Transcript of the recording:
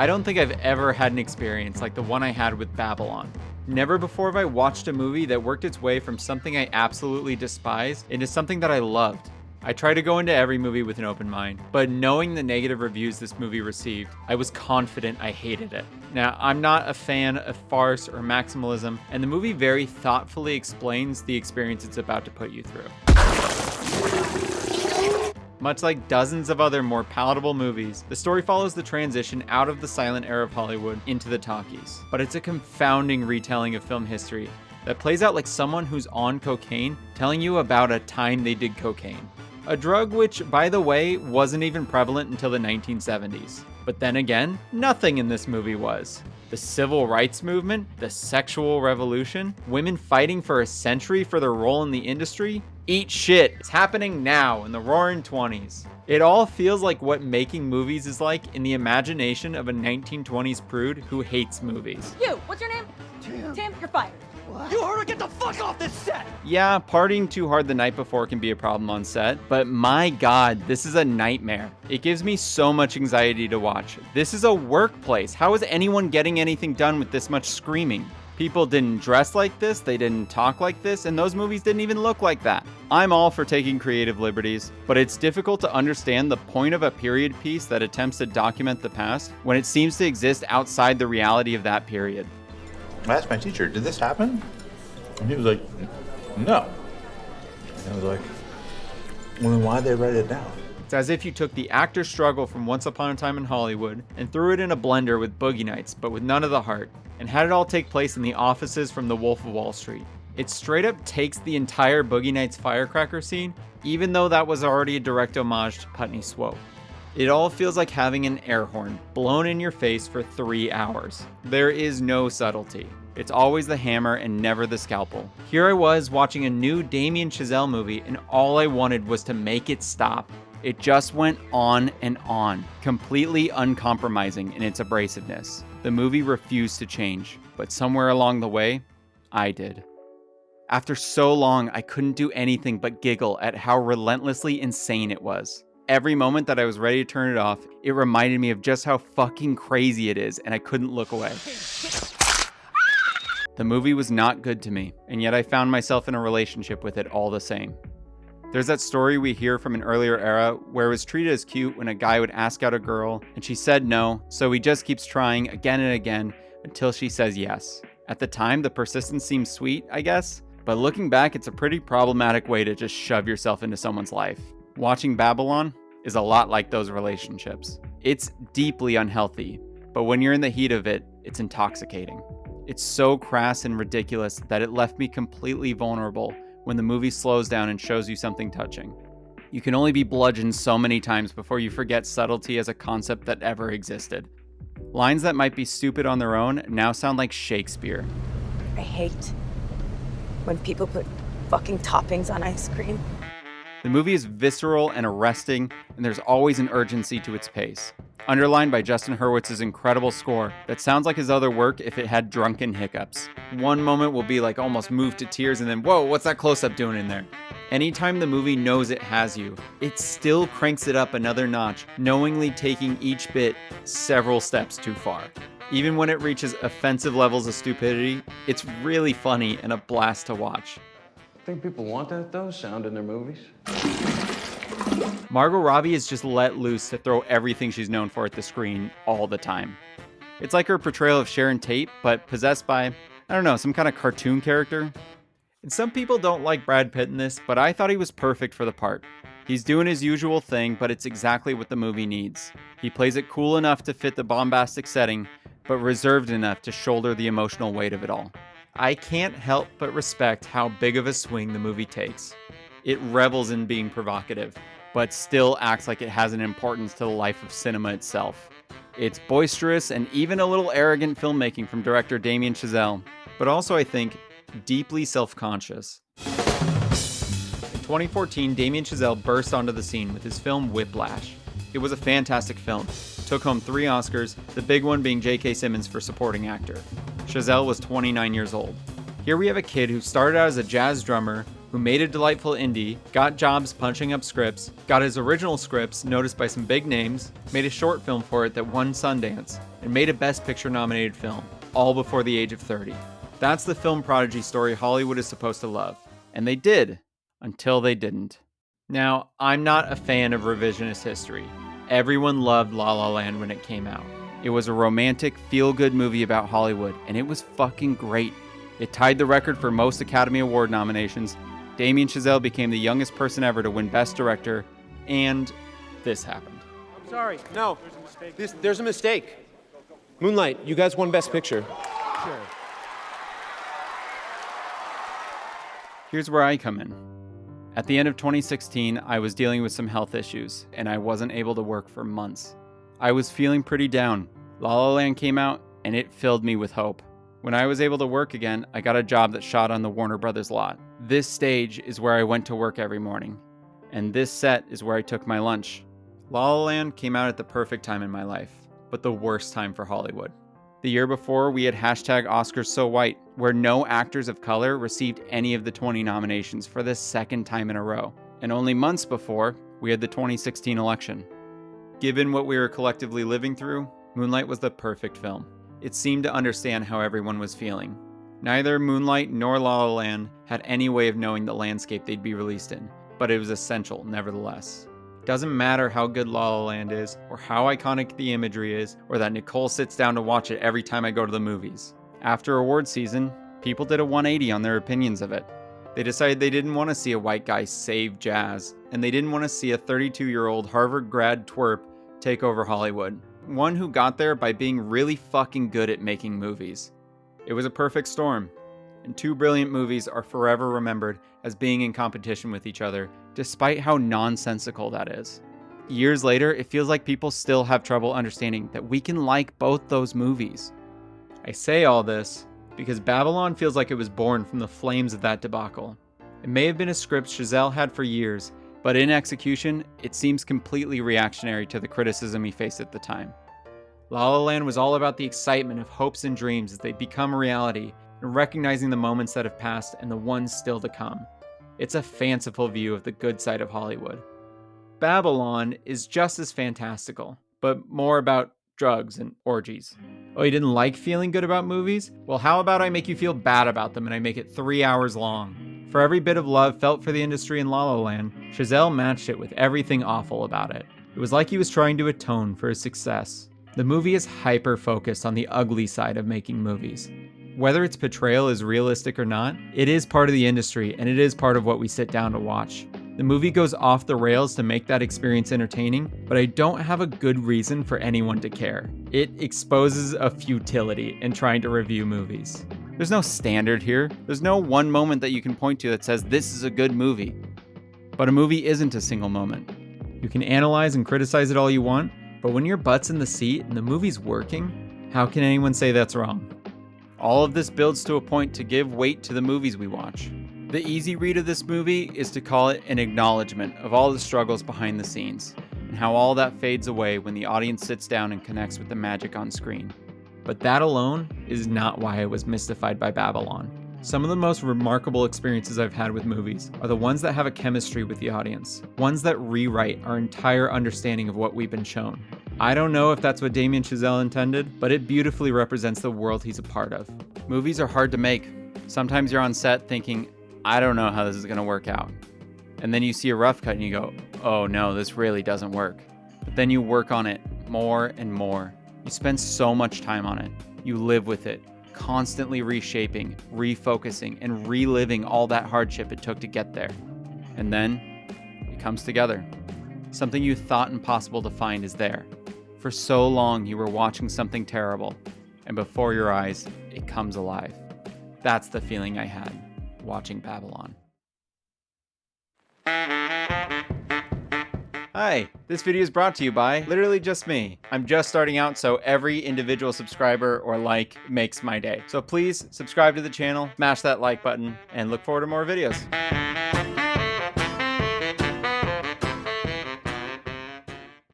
I don't think I've ever had an experience like the one I had with Babylon. Never before have I watched a movie that worked its way from something I absolutely despised into something that I loved. I try to go into every movie with an open mind, but knowing the negative reviews this movie received, I was confident I hated it. Now, I'm not a fan of farce or maximalism, and the movie very thoughtfully explains the experience it's about to put you through. Much like dozens of other more palatable movies, the story follows the transition out of the silent era of Hollywood into the talkies. But it's a confounding retelling of film history that plays out like someone who's on cocaine telling you about a time they did cocaine. A drug which, by the way, wasn't even prevalent until the 1970s. But then again, nothing in this movie was. The civil rights movement, the sexual revolution, women fighting for a century for their role in the industry. Eat shit. It's happening now in the roaring 20s. It all feels like what making movies is like in the imagination of a 1920s prude who hates movies. You, what's your name? Tim, you're fired. What? You heard her, get the fuck off this set! Yeah, partying too hard the night before can be a problem on set, but my god, this is a nightmare. It gives me so much anxiety to watch. This is a workplace. How is anyone getting anything done with this much screaming? People didn't dress like this, they didn't talk like this, and those movies didn't even look like that. I'm all for taking creative liberties, but it's difficult to understand the point of a period piece that attempts to document the past when it seems to exist outside the reality of that period. I asked my teacher, did this happen? And he was like, no. And I was like, well, then why'd they write it down? It's as if you took the actor's struggle from Once Upon a Time in Hollywood and threw it in a blender with Boogie Nights, but with none of the heart, and had it all take place in the offices from The Wolf of Wall Street. It straight up takes the entire Boogie Nights firecracker scene, even though that was already a direct homage to Putney Swope. It all feels like having an air horn blown in your face for 3 hours. There is no subtlety. It's always the hammer and never the scalpel. Here I was watching a new Damien Chazelle movie and all I wanted was to make it stop. It just went on and on, completely uncompromising in its abrasiveness. The movie refused to change, but somewhere along the way, I did. After so long, I couldn't do anything but giggle at how relentlessly insane it was. Every moment that I was ready to turn it off, it reminded me of just how fucking crazy it is, and I couldn't look away. The movie was not good to me, and yet I found myself in a relationship with it all the same. There's that story we hear from an earlier era where it was treated as cute when a guy would ask out a girl, and she said no, so he just keeps trying again and again until she says yes. At the time, the persistence seems sweet, I guess, but looking back, it's a pretty problematic way to just shove yourself into someone's life. Watching Babylon is a lot like those relationships. It's deeply unhealthy, but when you're in the heat of it, it's intoxicating. It's so crass and ridiculous that it left me completely vulnerable when the movie slows down and shows you something touching. You can only be bludgeoned so many times before you forget subtlety as a concept that ever existed. Lines that might be stupid on their own now sound like Shakespeare. I hate when people put fucking toppings on ice cream. The movie is visceral and arresting, and there's always an urgency to its pace, underlined by Justin Hurwitz's incredible score that sounds like his other work if it had drunken hiccups. One moment will be like almost moved to tears and then, whoa, what's that close-up doing in there? Anytime the movie knows it has you, it still cranks it up another notch, knowingly taking each bit several steps too far. Even when it reaches offensive levels of stupidity, it's really funny and a blast to watch. Think people want that, though? Sound in their movies? Margot Robbie is just let loose to throw everything she's known for at the screen all the time. It's like her portrayal of Sharon Tate, but possessed by, I don't know, some kind of cartoon character. And some people don't like Brad Pitt in this, but I thought he was perfect for the part. He's doing his usual thing, but it's exactly what the movie needs. He plays it cool enough to fit the bombastic setting, but reserved enough to shoulder the emotional weight of it all. I can't help but respect how big of a swing the movie takes. It revels in being provocative, but still acts like it has an importance to the life of cinema itself. It's boisterous and even a little arrogant filmmaking from director Damien Chazelle, but also, I think, deeply self-conscious. In 2014, Damien Chazelle burst onto the scene with his film Whiplash. It was a fantastic film. Took home 3 Oscars, the big one being J.K. Simmons for supporting actor. Chazelle was 29 years old. Here we have a kid who started out as a jazz drummer, who made a delightful indie, got jobs punching up scripts, got his original scripts noticed by some big names, made a short film for it that won Sundance, and made a Best Picture nominated film, all before the age of 30. That's the film prodigy story Hollywood is supposed to love. And they did, until they didn't. Now, I'm not a fan of revisionist history. Everyone loved La La Land when it came out. It was a romantic, feel-good movie about Hollywood, and it was fucking great. It tied the record for most Academy Award nominations. Damien Chazelle became the youngest person ever to win Best Director, and this happened. I'm sorry, no, there's a mistake. Moonlight, you guys won Best Picture. Sure. Here's where I come in. At the end of 2016, I was dealing with some health issues, and I wasn't able to work for months. I was feeling pretty down. La La Land came out, and it filled me with hope. When I was able to work again, I got a job that shot on the Warner Brothers lot. This stage is where I went to work every morning, and this set is where I took my lunch. La La Land came out at the perfect time in my life, but the worst time for Hollywood. The year before, we had #OscarsSoWhite, where no actors of color received any of the 20 nominations for the second time in a row. And only months before, we had the 2016 election. Given what we were collectively living through, Moonlight was the perfect film. It seemed to understand how everyone was feeling. Neither Moonlight nor La La Land had any way of knowing the landscape they'd be released in, but it was essential nevertheless. Doesn't matter how good La La Land is, or how iconic the imagery is, or that Nicole sits down to watch it every time I go to the movies. After award season, people did a 180 on their opinions of it. They decided they didn't want to see a white guy save jazz, and they didn't want to see a 32-year-old Harvard grad twerp take over Hollywood. One who got there by being really fucking good at making movies. It was a perfect storm, and two brilliant movies are forever remembered as being in competition with each other, despite how nonsensical that is. Years later, it feels like people still have trouble understanding that we can like both those movies. I say all this because Babylon feels like it was born from the flames of that debacle. It may have been a script Chazelle had for years, but in execution, it seems completely reactionary to the criticism he faced at the time. La La Land was all about the excitement of hopes and dreams as they become a reality, and recognizing the moments that have passed and the ones still to come. It's a fanciful view of the good side of Hollywood. Babylon is just as fantastical, but more about drugs and orgies. Oh, you didn't like feeling good about movies? Well, how about I make you feel bad about them and I make it 3 hours long? For every bit of love felt for the industry in La La Land, Chazelle matched it with everything awful about it. It was like he was trying to atone for his success. The movie is hyper-focused on the ugly side of making movies. Whether its portrayal is realistic or not, it is part of the industry and it is part of what we sit down to watch. The movie goes off the rails to make that experience entertaining, but I don't have a good reason for anyone to care. It exposes a futility in trying to review movies. There's no standard here. There's no one moment that you can point to that says this is a good movie. But a movie isn't a single moment. You can analyze and criticize it all you want, but when your butt's in the seat and the movie's working, how can anyone say that's wrong? All of this builds to a point to give weight to the movies we watch. The easy read of this movie is to call it an acknowledgement of all the struggles behind the scenes, and how all that fades away when the audience sits down and connects with the magic on screen. But that alone is not why I was mystified by Babylon. Some of the most remarkable experiences I've had with movies are the ones that have a chemistry with the audience, ones that rewrite our entire understanding of what we've been shown. I don't know if that's what Damien Chazelle intended, but it beautifully represents the world he's a part of. Movies are hard to make. Sometimes you're on set thinking, I don't know how this is going to work out. And then you see a rough cut and you go, oh no, this really doesn't work. But then you work on it more and more. You spend so much time on it. You live with it, constantly reshaping, refocusing, and reliving all that hardship it took to get there. And then it comes together. Something you thought impossible to find is there. For so long you were watching something terrible, and before your eyes, it comes alive. That's the feeling I had watching Babylon. Hi, this video is brought to you by literally just me. I'm just starting out, so every individual subscriber or like makes my day. So please subscribe to the channel, smash that like button, and look forward to more videos.